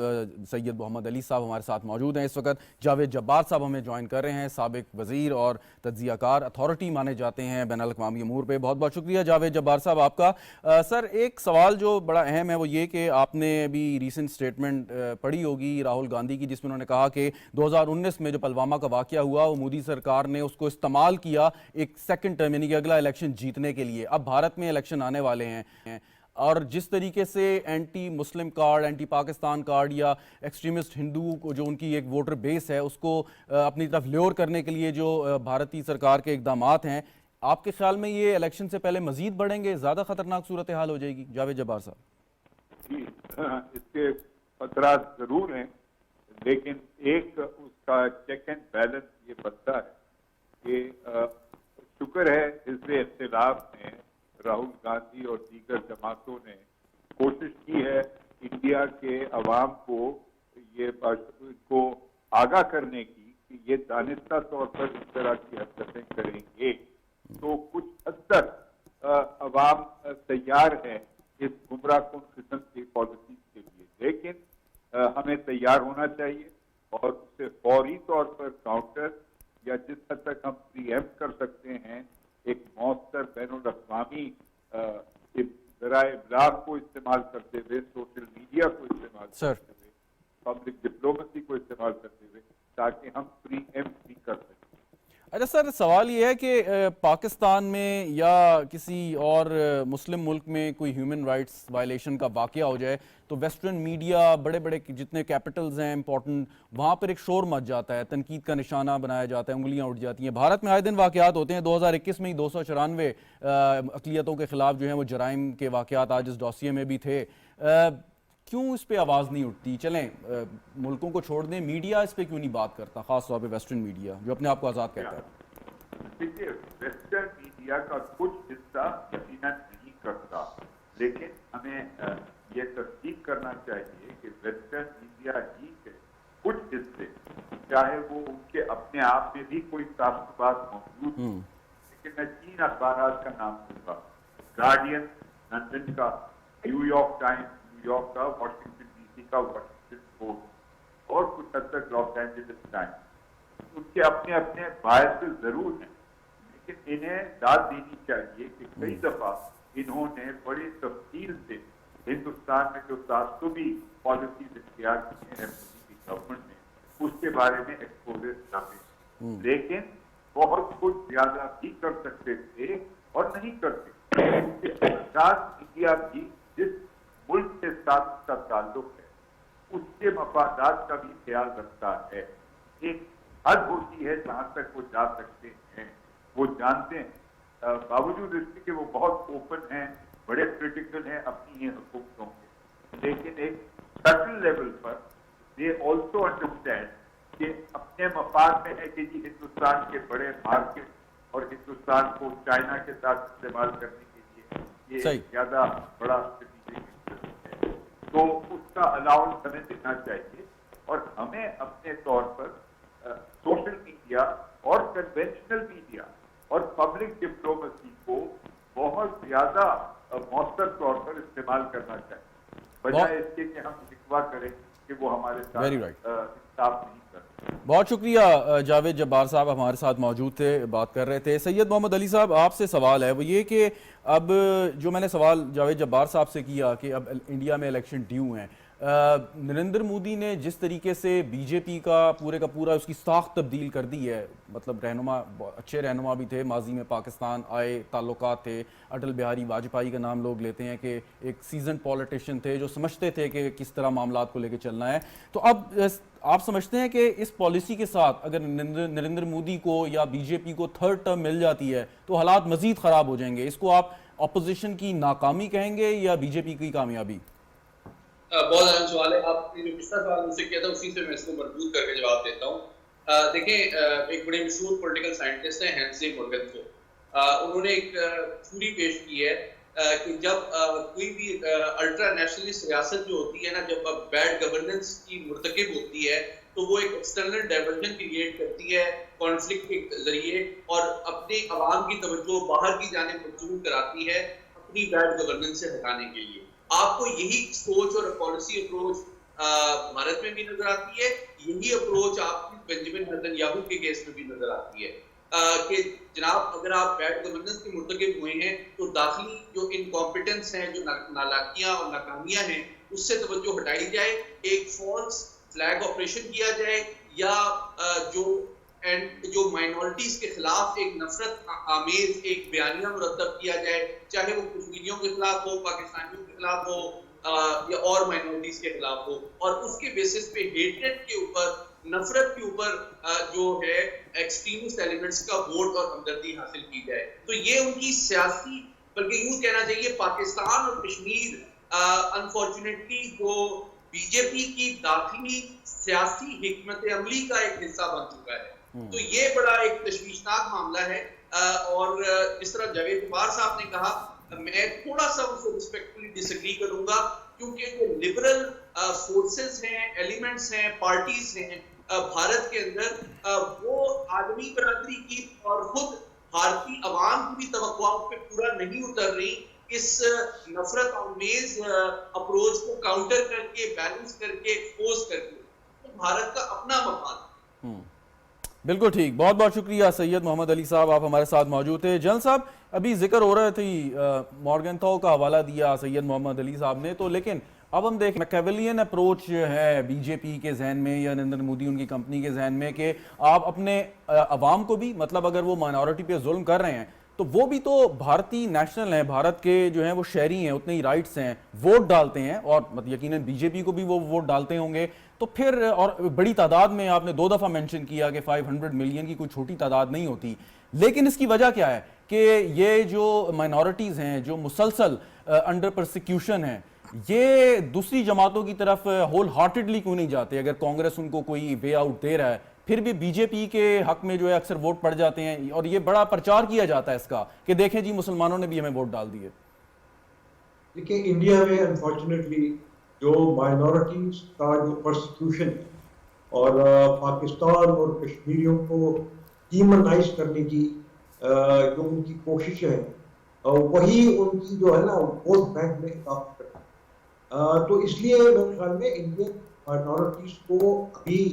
سید محمد علی صاحب ہمارے ساتھ موجود ہیں اس وقت. جاوید جبار صاحب ہمیں جوائن کر رہے ہیں، سابق وزیر اور تجزیہ کار، اتھارٹی مانے جاتے ہیں بین الاقوامی امور پہ. بہت بہت شکریہ جاوید جبار صاحب آپ کا. سر، ایک سوال جو بڑا اہم ہے وہ یہ کہ آپ نے ابھی ریسنٹ اسٹیٹمنٹ پڑھی ہوگی راہل گاندھی کی، جس میں انہوں نے کہا کہ 2019 میں جو پلوامہ کا واقعہ ہوا وہ مودی سرکار نے اس کو استعمال کیا ایک سیکنڈ ٹرم یعنی کہ اگلا الیکشن جیتنے کے لیے. اب بھارت میں الیکشن آنے والے ہیں اور جس طریقے سے اینٹی مسلم کارڈ، اینٹی پاکستان کارڈ یا ایکسٹریمسٹ ہندو کو جو ان کی ایک ووٹر بیس ہے اس کو اپنی طرف لیور کرنے کے لیے جو بھارتی سرکار کے اقدامات ہیں، آپ کے خیال میں یہ الیکشن سے پہلے مزید بڑھیں گے، زیادہ خطرناک صورتحال ہو جائے گی؟ جاوید جبار صاحب. جی، اس کے خطرات ضرور ہیں، لیکن ایک اس کا چیک اینڈ بیلنس یہ بنتا ہے کہ شکر ہے حزب اختلاف نے، راہل گاندھی اور دیگر جماعتوں نے کوشش کی ہے انڈیا کے عوام کو آگاہ کرنے کی کہ یہ دانستہ طور پر اس طرح کی حرکتیں کریں گے. تو کچھ حد تک عوام تیار ہے اس گمراہ کن قسم کی پالیسی کے لیے، لیکن ہمیں تیار ہونا چاہیے اور اسے فوری طور پر کاؤنٹر یا جس حد تک ہم پری ایمپٹ کر سکتے ہیں ایک مؤثر بین الاقوامی ذرائع ابلاغ کو استعمال کرتے ہوئے، سوشل میڈیا کو استعمال کرتے ہوئے، پبلک ڈپلومیسی کو استعمال کرتے ہوئے، تاکہ ہم پری ایمپٹ بھی کر سکیں. اچھا سر، سوال یہ ہے کہ پاکستان میں یا کسی اور مسلم ملک میں کوئی ہیومن رائٹس وائلیشن کا واقعہ ہو جائے تو ویسٹرن میڈیا، بڑے بڑے جتنے کیپٹلز ہیں امپورٹنٹ، وہاں پر ایک شور مچ جاتا ہے، تنقید کا نشانہ بنایا جاتا ہے، انگلیاں اٹھ جاتی ہیں. بھارت میں آئے دن واقعات ہوتے ہیں. 2021 میں ہی 294 اقلیتوں کے خلاف جو ہیں وہ جرائم کے واقعات آج اس ڈوسیے میں بھی تھے. کیوں اس پہ آواز نہیں اٹھتی؟ چلیں ملکوں کو چھوڑ دیں، میڈیا اس پہ کیوں نہیں بات کرتا، خاص طور پہ ویسٹرن میڈیا جو اپنے آپ کو آزاد کہتا ہے؟ دیکھیے، ویسٹرن میڈیا کا کچھ حصہ یقیناً نہیں کرتا، لیکن ہمیں یہ تصدیق کرنا چاہیے کہ ویسٹرن میڈیا ہی کے کچھ حصے، چاہے وہ ان کے اپنے آپ میں بھی کوئی تعصبات موجود ہوں، لیکن میں 3 اخبارات کا نام دوں گا: گارڈین لندن کا، new York Times new York کا، واشنگٹن ڈی سی کا واشنگٹن پوسٹ، اور کچھ حد تک لاس اینجلس ٹائمز. ان کے اپنے اپنے باعث ضرور ہیں، لیکن انہیں داد دینی چاہیے کہ کئی دفعہ انہوں نے بڑی تفصیل سے ہندوستان میں جو تعصبی پالیسیز اختیار کی ہیں مودی کی گورنمنٹ نے، اس کے بارے میں ایکسپوزر کرتے، لیکن بہت کچھ زیادہ بھی کر سکتے تھے اور نہیں کرتے. میڈیا بھی جس ملک کے ساتھ اس کا تعلق ہے اس کے مفادات کا بھی خیال رکھتا ہے. ایک حد ہوتی ہے جہاں تک وہ جا سکتے ہیں، وہ جانتے ہیں، باوجود اس کے کہ وہ بہت اوپن ہیں، بڑے کریٹیکل ہیں اپنی ہی حقوقوں کے، لیکن ایک سٹل لیول پر دے آلسو انڈرسٹینڈ کہ اپنے مفاد میں ہے کہ جی ہندوستان کے بڑے مارکیٹ اور ہندوستان کو چائنا کے ساتھ استعمال کرنے کے لیے یہ زیادہ بڑا اسٹریٹجک ہے، تو اس کا الاؤنس ہمیں دینا چاہیے. اور ہمیں اپنے طور پر سوشل میڈیا اور کنونشنل میڈیا اور پبلک ڈپلومیسی کو بہت زیادہ مؤثر طور پر استعمال کرنا چاہیے، بجائے اس کے کہ ہم شکوہ کریں کہ وہ ہمارے ساتھ انصاف نہیں کرتے. بہت شکریہ جاوید جبار صاحب ہمارے ساتھ موجود تھے، بات کر رہے تھے. سید محمد علی صاحب، آپ سے سوال ہے وہ یہ کہ اب جو میں نے سوال جاوید جبار صاحب سے کیا کہ اب انڈیا میں الیکشن ڈیو ہیں، نریندر مودی نے جس طریقے سے بی جے پی کا پورا اس کی ساخت تبدیل کر دی ہے، مطلب رہنما اچھے رہنما بھی تھے، ماضی میں پاکستان آئے، تعلقات تھے، اٹل بہاری واجپئی کا نام لوگ لیتے ہیں کہ ایک سیزنڈ پولیٹیشین تھے جو سمجھتے تھے کہ کس طرح معاملات کو لے کے چلنا ہے. تو اب آپ سمجھتے ہیں کہ اس پالیسی کے ساتھ اگر نریندر مودی کو یا بی جے پی کو تھرڈ ٹرم مل جاتی ہے تو حالات مزید خراب ہو جائیں گے؟ اس کو آپ اپوزیشن کی ناکامی کہیں گے یا بی جے پی کی کامیابی؟ بہت اہم سوال ہے. آپ نے جو پچھلا سوال مجھ سے کیا تھا اسی سے میں اس کو مربوط کر کے جواب دیتا ہوں. دیکھیں، ایک بڑے مشہور پولیٹیکل سائنٹسٹ ہیں ہینسلی مورگنسو، انہوں نے ایک تھیوری پیش کی ہے کہ جب کوئی بھی الٹرا نیشنلسٹ ریاست جو ہوتی ہے نا، جب بیڈ گورننس کی مرتکب ہوتی ہے تو وہ ایک ایکسٹرنل ڈائیورژن کریٹ کرتی ہے کانفلکٹ کے ذریعے، اور اپنے عوام کی توجہ باہر کی جانب مبذول کراتی ہے اپنی بیڈ گورننس سے ہٹانے کے لیے. آپ کو یہی سوچ اور پالیسی اپروچ بھارت میں بھی نظر آتی ہے. یہی اپروچ آپ کی بنجمن نیتن کے کیس میں بھی نظر آتی ہے کہ جناب اگر آپ بیڈ گورننس کے مرتکب ہوئے ہیں تو داخلی جو انکمپیٹنس ہیں، جو نالاکیاں اور ناکامیاں ہیں، اس سے توجہ ہٹائی جائے، ایک فالس فلیگ آپریشن کیا جائے، یا جو مائنورٹیز کے خلاف ایک نفرت آمیز ایک بیانیہ مرتب کیا جائے، چاہے وہ کشمیریوں کے خلاف ہو، پاکستانیوں کے خلاف ہو، یا اور مائنورٹیز کے خلاف ہو، اور اس کے بیسس پہ ہیٹریٹ کے اوپر، نفرت کے اوپر جو ہے ایکسٹریمسٹ ایلیمنٹس کا ووٹ اور ہمدردی حاصل کی جائے. تو یہ ان کی سیاسی، بلکہ یوں کہنا چاہیے پاکستان اور کشمیر انفارچونیٹلی جو بی جے پی کی داخلی سیاسی حکمت عملی کا ایک حصہ بن چکا ہے. تو یہ بڑا ایک تشویشناک معاملہ ہے. اور جس طرح جاوید غبار صاحب نے کہا، میں تھوڑا سا ان سے ریسپیکٹفلی ڈس ایگری کروں گا، کیونکہ جو لبرل فورسز ہیں، ایلیمنٹس ہیں، پارٹیز ہیں بھارت کے اندر، وہ عالمی برادری کی اور خود بھارتی عوام کی بھی توقعات پہ پورا نہیں اتر رہی. اس نفرت آمیز اپروچ کو کاؤنٹر کر کے، بیلنس کر کے، ایکسپوز کر کے بھارت کا اپنا مفاد. بالکل ٹھیک، بہت بہت شکریہ سید محمد علی صاحب، آپ ہمارے ساتھ موجود تھے. جنرل صاحب ابھی ذکر ہو رہا تھی، مارگن تھو کا حوالہ دیا سید محمد علی صاحب نے، تو لیکن اب ہم دیکھیں میکیویلین اپروچ جو ہے بی جے پی کے ذہن میں یا نریندر مودی ان کی کمپنی کے ذہن میں، کہ آپ اپنے عوام کو بھی، مطلب اگر وہ مائنورٹی پہ ظلم کر رہے ہیں تو وہ بھی تو بھارتی نیشنل ہیں، بھارت کے جو ہیں وہ شہری ہیں، اتنے ہی رائٹس ہیں، ووٹ ڈالتے ہیں، اور یقیناً بی جے پی کو بھی وہ ووٹ ڈالتے ہوں گے. تو پھر اور بڑی تعداد میں، آپ نے 2 دفعہ مینشن کیا کہ 500 ملین کی کوئی چھوٹی تعداد نہیں ہوتی، لیکن اس کی وجہ کیا ہے کہ یہ جو مائنورٹیز ہیں جو مسلسل انڈر پرسیکیوشن ہیں، یہ دوسری جماعتوں کی طرف ہول ہارٹیڈلی کیوں نہیں جاتے؟ اگر کانگریس ان کو کوئی وے آؤٹ دے رہا ہے، پھر بھی بی جے پی کے حق میں جو ہے اکثر ووٹ پڑ جاتے ہیں، اور یہ بڑا پرچار کیا جاتا ہے اس کا کہ دیکھیں جی مسلمانوں نے بھی ہمیں ووٹ ڈال دیے. دیکھیں انڈیا میں انفارچونیٹلی جو مائنورٹیز کا جو پرسیکیوشن اور پاکستان اور کشمیریوں کو ڈیمونائز کرنے کی جو ان کی کوششیں ہیں، وہی ان کی جو ہے نا ووٹ بینک میں اضافہ کرتا ہے. تو اس لیے میرے خیال میں انڈین مائنورٹیز کو ابھی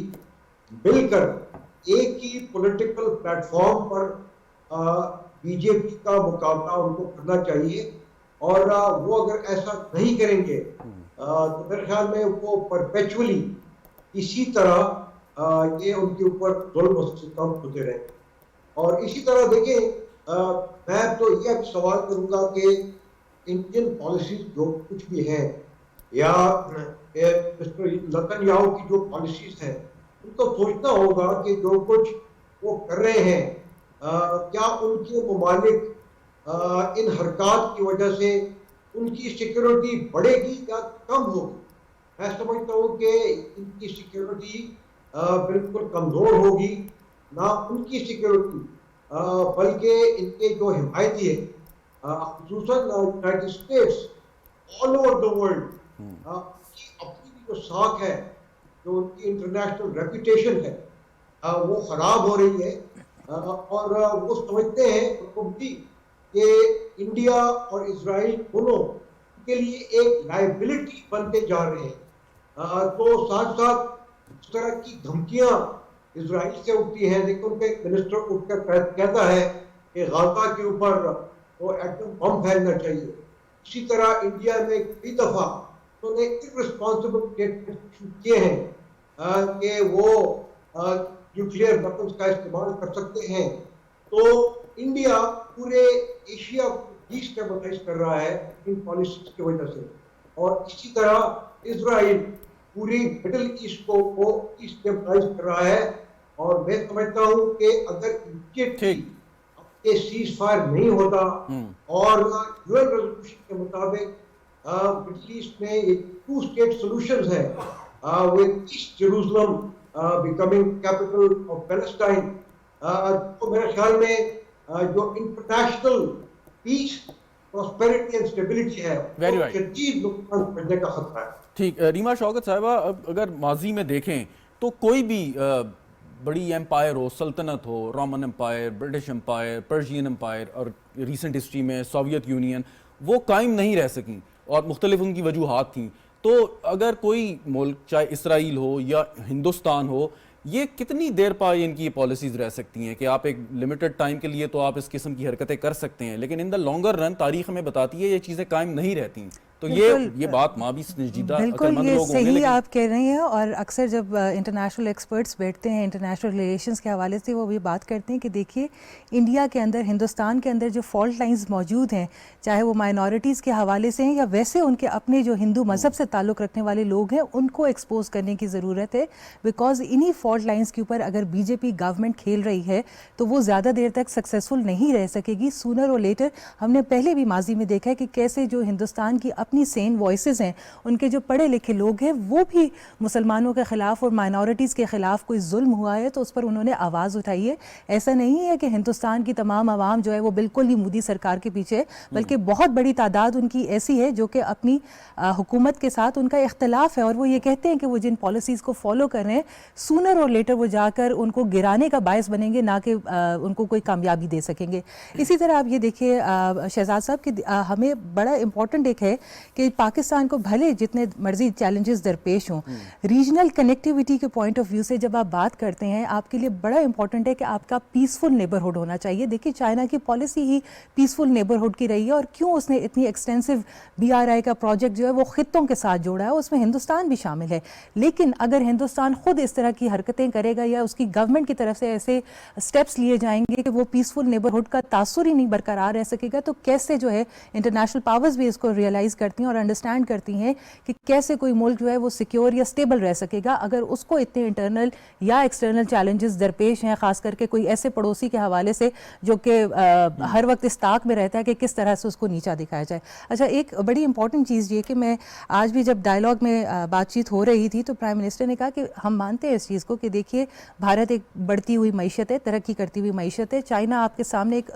مل کر ایک ہی پولیٹیکل پلیٹ فارم پر بی جے پی کا مقابلہ ان کو کرنا چاہیے، اور وہ اگر ایسا نہیں کریں گے تو میرے خیال میں وہ پرپیچولی اسی طرح یہ ان کے اوپر ظلم و ستم ہوتے رہیں. اور اسی طرح دیکھیں، میں تو یہ سوال کروں گا کہ انڈین پالیسیز جو کچھ بھی ہیں، یا مسٹر نیتن یاہو کی جو پالیسیز ہیں، ان کو سوچنا ہوگا کہ جو کچھ وہ کر رہے ہیں، کیا ان کے ممالک ان حرکات کی وجہ سے ان کی سیکیورٹی بڑھے گی یا کم ہوگی؟ میں سمجھتا ہوں کہ ان کی سیکیورٹی بالکل کمزور ہوگی، نہ ان کی سیکیورٹی بلکہ ان کے جو حمایتی ہے، خصوصاً United States all over the world, کی اپنی جو ساکھ ہے، جو ان کی انٹرنیشنل ریپوٹیشن ہے، وہ خراب ہو رہی ہے. اور وہ سمجھتے ہیں کہ انڈیا اور اسرائیل دونوں کے لیے ایک لائبلٹی بنتے جا رہے ہیں. تو ساتھ ساتھ اس طرح کی دھمکیاں اسرائیل سے اٹھتی ہیں. لیکن ان کا ایک منسٹر اٹھ کر کہتا ہے کہ غزہ کے اوپر وہ ایٹم بم پھیلنا چاہیے. اسی طرح انڈیا میں کئی دفعہ انہوں نے irresponsible statements کیے ہیں کہ وہ نیوکلیئر ویپنز کا استعمال کر سکتے ہیں. تو انڈیا پورے ایشیا کو ڈیسٹیبلائز کر رہا ہے ان پالیسیز کی وجہ سے، اور اسی طرح اسرائیل پوری مڈل ایسٹ کو ڈیسٹیبلائز کر رہا ہے. اور میں سمجھتا ہوں کہ اگر سیز فائر نہیں ہوتا اور یو این ریزولوشن کے مطابق مڈل ایسٹ میں ایک 2 state solutions ہے، with East Jerusalem becoming capital of Palestine، تو میرے خیال میں جو international peace prosperity and stability ہے Very right. شدید نقصان پڑنے کا خطرہ ہے. ٹھیک. ریما شوکت صاحبہ, اگر ماضی میں دیکھیں تو کوئی بھی بڑی ایمپائر ہو, سلطنت ہو, Roman empire, British empire, Persian empire, اور ریسنٹ ہسٹری میں سوویت یونین, وہ قائم نہیں رہ سکیں اور مختلف ان کی وجوہات تھیں. تو اگر کوئی ملک, چاہے اسرائیل ہو یا ہندوستان ہو, یہ کتنی دیر پائے ان کی یہ پالیسیز رہ سکتی ہیں کہ آپ ایک لمیٹڈ ٹائم کے لیے تو آپ اس قسم کی حرکتیں کر سکتے ہیں, لیکن ان دا لانگر رن تاریخ ہمیں بتاتی ہے یہ چیزیں قائم نہیں رہتی. تو یہ بات ماں بھی سنجیدہ بالکل یہ صحیح آپ کہہ رہے ہیں, اور اکثر جب انٹرنیشنل ایکسپرٹس بیٹھتے ہیں انٹرنیشنل ریلیشنز کے حوالے سے, وہ بھی بات کرتے ہیں کہ دیکھیے انڈیا کے اندر, ہندوستان کے اندر جو فالٹ لائنز موجود ہیں, چاہے وہ مائنورٹیز کے حوالے سے ہیں یا ویسے ان کے اپنے جو ہندو مذہب سے تعلق رکھنے والے لوگ ہیں, ان کو ایکسپوز کرنے کی ضرورت ہے. بیکاز انہی فالٹ لائنز کے اوپر اگر بی جے پی گورنمنٹ کھیل رہی ہے تو وہ زیادہ دیر تک سکسیسفل نہیں رہ سکے گی. سونر اور لیٹر ہم نے پہلے بھی ماضی میں دیکھا ہے کہ کیسے جو ہندوستان کی اپنی سین وائسز ہیں, ان کے جو پڑھے لکھے لوگ ہیں, وہ بھی مسلمانوں کے خلاف اور مائنورٹیز کے خلاف کوئی ظلم ہوا ہے تو اس پر انہوں نے آواز اٹھائی ہے. ایسا نہیں ہے کہ ہندوستان کی تمام عوام جو ہے وہ بالکل ہی مودی سرکار کے پیچھے, بلکہ بہت بڑی تعداد ان کی ایسی ہے جو کہ اپنی حکومت کے ساتھ ان کا اختلاف ہے, اور وہ یہ کہتے ہیں کہ وہ جن پالیسیز کو فالو کر رہے ہیں سونر اور لیٹر وہ جا کر ان کو گرانے کا باعث بنیں گے, نہ کہ ان کو کوئی کامیابی دے سکیں گے. اسی طرح آپ یہ دیکھیے شہزاد صاحب کہ ہمیں بڑا امپورٹنٹ ایک ہے کہ پاکستان کو بھلے جتنے مرضی چیلنجز درپیش ہوں, ریجنل کنیکٹیوٹی کے پوائنٹ آف ویو سے جب آپ بات کرتے ہیں, آپ کے لیے بڑا امپورٹنٹ ہے کہ آپ کا پیسفل نیبرہڈ ہونا چاہیے. دیکھیے چائنا کی پالیسی ہی پیسفل نیبرہڈ کی رہی ہے, اور کیوں اس نے اتنی ایکسٹینسو BRI کا پروجیکٹ جو ہے وہ خطوں کے ساتھ جوڑا ہے, اس میں ہندوستان بھی شامل ہے. لیکن اگر ہندوستان خود اس طرح کی حرکتیں کرے گا یا اس کی گورنمنٹ کی طرف سے ایسے سٹیپس لیے جائیں گے کہ وہ پیسفل نیبرہڈ کا تاثر ہی نہیں برقرار رہ سکے گا, تو کیسے جو ہے انٹرنیشنل پاورز بھی اس کو ریئلائز کرتی ہیں اور انڈرسٹینڈ کرتی ہیں کہ کیسے کوئی ملک جو ہے وہ سیکیور یا سٹیبل رہ سکے گا اگر اس کو اتنے انٹرنل یا ایکسٹرنل چیلنجز درپیش ہیں, خاص کر کے کوئی ایسے پڑوسی کے حوالے سے جو کہ ہر وقت اس طاق میں رہتا ہے کہ کس طرح سے اس کو نیچا دکھایا جائے. اچھا, ایک بڑی امپورٹنٹ چیز یہ کہ میں آج بھی جب ڈائلاگ میں بات چیت ہو رہی تھی تو پرائم منسٹر نے کہا کہ ہم مانتے ہیں اس چیز کو کہ دیکھیے بھارت ایک بڑھتی ہوئی معیشت ہے, ترقی کرتی ہوئی معیشت ہے, چائنا آپ کے سامنے ایک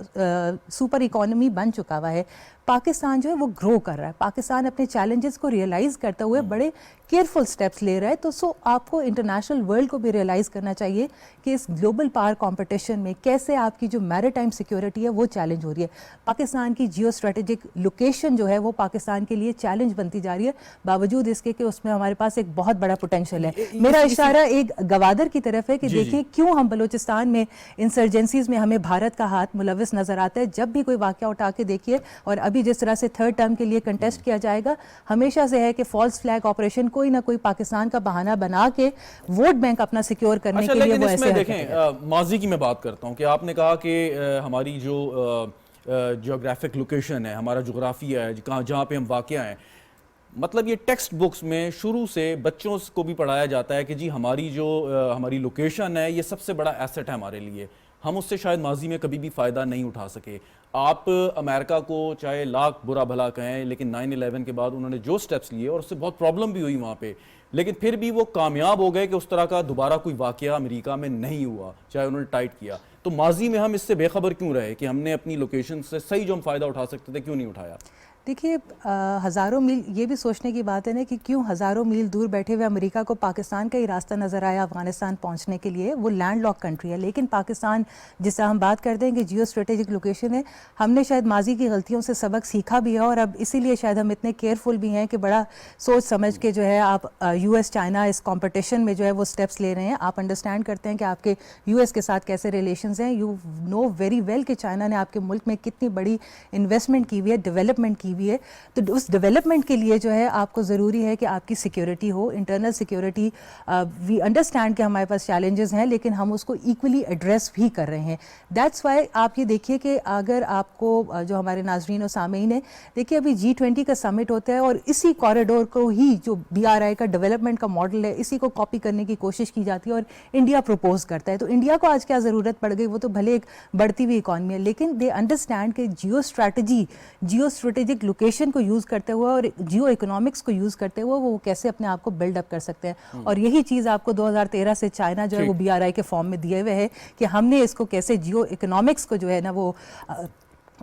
سپر اکانومی بن چکا ہوا ہے, پاکستان جو ہے وہ گرو کر رہا ہے, پاکستان اپنے چیلنجز کو ریئلائز کرتے ہوئے بڑے کیئرفل سٹیپس لے رہا ہے. تو آپ کو انٹرنیشنل ورلڈ کو بھی ریئلائز کرنا چاہیے کہ اس گلوبل پاور کمپٹیشن میں کیسے آپ کی جو میری ٹائم سیکیورٹی ہے وہ چیلنج ہو رہی ہے. پاکستان کی جیو اسٹریٹجک لوکیشن جو ہے وہ پاکستان کے لیے چیلنج بنتی جا رہی ہے, باوجود اس کے کہ اس میں ہمارے پاس ایک بہت بڑا پوٹینشیل ہے. میرا اشارہ ایک گوادر کی طرف ہے کہ دیکھیں کیوں ہم بلوچستان میں انسرجنسیز میں ہمیں بھارت کا ہاتھ ملوث نظر آتا ہے. جب بھی کوئی واقعہ اٹھا کے دیکھیے, اور ابھی جس طرح سے تھرڈ ٹرم کے لیے کنٹیسٹ کیا جائے گا, ہمیشہ سے ہے کہ فالس فلیگ آپریشن کوئی نہ کوئی پاکستان کا بہانہ بنا کے ووٹ بینک اپنا سیکیور کرنے کے لیے وہ ایسے دیکھیں. ماضی کی میں بات کرتا ہوں کہ آپ نے کہا کہ ہماری جو جیوگرافک لوکیشن ہے, ہمارا جغرافیہ ہے, جہاں پہ ہم واقع ہیں, مطلب یہ ٹیکسٹ بکس میں شروع سے بچوں کو بھی پڑھایا جاتا ہے کہ جی ہماری لوکیشن ہے یہ سب سے بڑا ایسٹ ہے ہمارے لیے, ہم اس سے شاید ماضی میں کبھی بھی فائدہ نہیں اٹھا سکے. آپ امریکہ کو چاہے لاکھ برا بھلا کہیں, لیکن 9/11 کے بعد انہوں نے جو سٹیپس لیے اور اس سے بہت پرابلم بھی ہوئی وہاں پہ, لیکن پھر بھی وہ کامیاب ہو گئے کہ اس طرح کا دوبارہ کوئی واقعہ امریکہ میں نہیں ہوا, چاہے انہوں نے ٹائٹ کیا. تو ماضی میں ہم اس سے بے خبر کیوں رہے کہ ہم نے اپنی لوکیشن سے صحیح جو ہم فائدہ اٹھا سکتے تھے کیوں نہیں اٹھایا؟ دیکھیے ہزاروں میل یہ بھی سوچنے کی بات ہے نا کہ کیوں ہزاروں میل دور بیٹھے ہوئے امریکہ کو پاکستان کا ہی راستہ نظر آیا افغانستان پہنچنے کے لیے. وہ لینڈ لاک کنٹری ہے, لیکن پاکستان جس طرح ہم بات کرتے ہیں کہ جیو اسٹریٹجک لوکیشن ہے, ہم نے شاید ماضی کی غلطیوں سے سبق سیکھا بھی ہے, اور اب اسی لیے شاید ہم اتنے کیئرفل بھی ہیں کہ بڑا سوچ سمجھ کے جو ہے آپ US چائنا اس کمپٹیشن میں جو ہے وہ سٹیپس لے رہے ہیں. آپ انڈرسٹینڈ کرتے ہیں کہ آپ کے US کے ساتھ کیسے ریلیشنز ہیں. یو نو ویری ویل کہ چائنا نے آپ کے ملک میں کتنی بڑی انویسٹمنٹ کی ہوئی ہے, ڈیولپمنٹ کی ہوئی ہے. تو اس ڈیولپمنٹ کے لیے جو ہے آپ کو ضروری ہے کہ آپ کی سیکیورٹی ہو, انٹرنل سیکیورٹی. وی انڈرسٹینڈ کہ ہمارے پاس چیلنجز ہیں, لیکن ہم اس کو ایکولی ایڈریس بھی کر رہے ہیں. دیٹس وائی آپ یہ دیکھیے کہ اگر آپ کو جو ہمارے ناظرین و سامعین ہیں, دیکھیے ابھی G20 کا سمٹ ہوتا ہے اور اسی کوریڈور کو ہی جو BRI کا ڈیولپمنٹ کا ماڈل ہے اسی کو کاپی کرنے کی کوشش کی جاتی ہے اور انڈیا پروپوز کرتا ہے. تو انڈیا کو آج کیا ضرورت پڑ گئی, وہ تو بھلے ایک بڑھتی ہوئی اکانومی ہے, لیکن دے انڈرسٹینڈ کہ جیو اسٹریٹجک لوکیشن کو یوز کرتے ہوئے اور جیو اکنامکس کو یوز کرتے ہوئے وہ کیسے اپنے آپ کو بلڈ اپ کر سکتے ہیں. اور یہی چیز آپ کو 2013 سے چائنا جو ہے وہ BRI کے فارم میں دیے ہوئے ہے کہ ہم نے اس کو کیسے جیو اکنامکس کو جو ہے نا وہ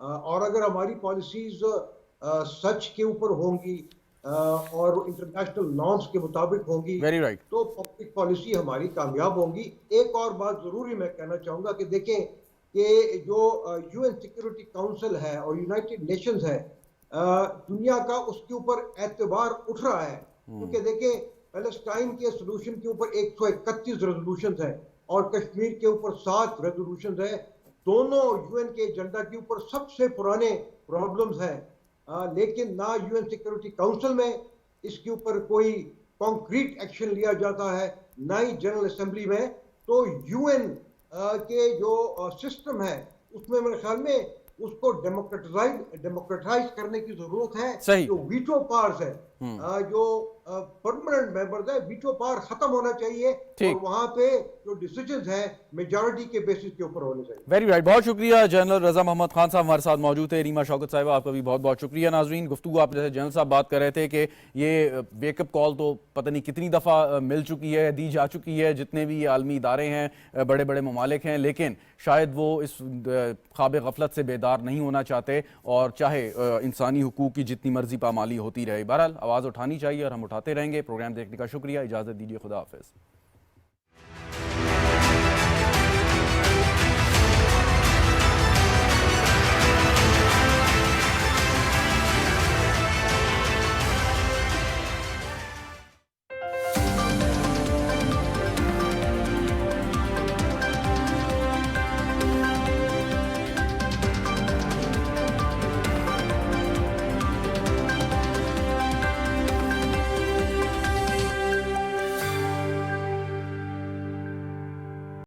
اور اگر ہماری پالیسیز سچ کے اوپر ہوں گی اور انٹرنیشنل نارمز کے مطابق ہوں گی تو پبلک پالیسی ہماری کامیاب ہوں گی. ایک اور بات ضروری میں کہنا چاہوں گا کہ دیکھیں کہ جو یو این سیکورٹی کاؤنسل ہے اور یونائٹڈ نیشنز ہے, دنیا کا اس کے اوپر اعتبار اٹھ رہا ہے, کیونکہ دیکھیں پیلسٹائن کے سلوشن کے اوپر 131 ریزولوشنز ہیں اور کشمیر کے اوپر 7 ریزولوشنز ہیں. دونوں یو این کے ایجنڈا کے اوپر سب سے پرانے پرابلمز ہیں, لیکن نہ یو این سیکورٹی کاؤنسل میں اس کے اوپر کوئی کانکریٹ ایکشن لیا جاتا ہے, نہ ہی جنرل اسمبلی میں. تو یو این کے جو سسٹم ہے اس میں میرے خیال میں اس کو ڈیموکریٹائز کرنے کی ضرورت ہے. جو ویٹو پاورز ہے, جو پرماننٹ ممبرز ہے, ویٹو پاور ختم ہونا چاہیے اور وہاں پہ جو ڈیسیجنز ہیں میجارٹی کے بیسس کے اوپر ہونے چاہیے. ویری رائٹ, بہت شکریہ. جنرل رضا محمد خان صاحب ہمارے ساتھ موجود تھے. ریما شوکت صاحبہ آپ کا بھی بہت بہت شکریہ. ناظرین, گفتگو آپ جیسے جنرل صاحب بات کر رہے تھے کہ یہ ویک اپ کال تو پتہ نہیں کتنی دفعہ مل چکی ہے, دی جا چکی ہے, جتنے بھی عالمی ادارے ہیں, بڑے بڑے ممالک ہیں, لیکن شاید وہ اس خواب غفلت سے بیدار نہیں ہونا چاہتے اور چاہے انسانی حقوق کی جتنی مرضی پامالی ہوتی رہے. بہرحال آواز اٹھانی چاہیے اور ہم اٹھاتے رہیں گے. پروگرام دیکھنے کا شکریہ. اجازت دیجیے. خدا حافظ.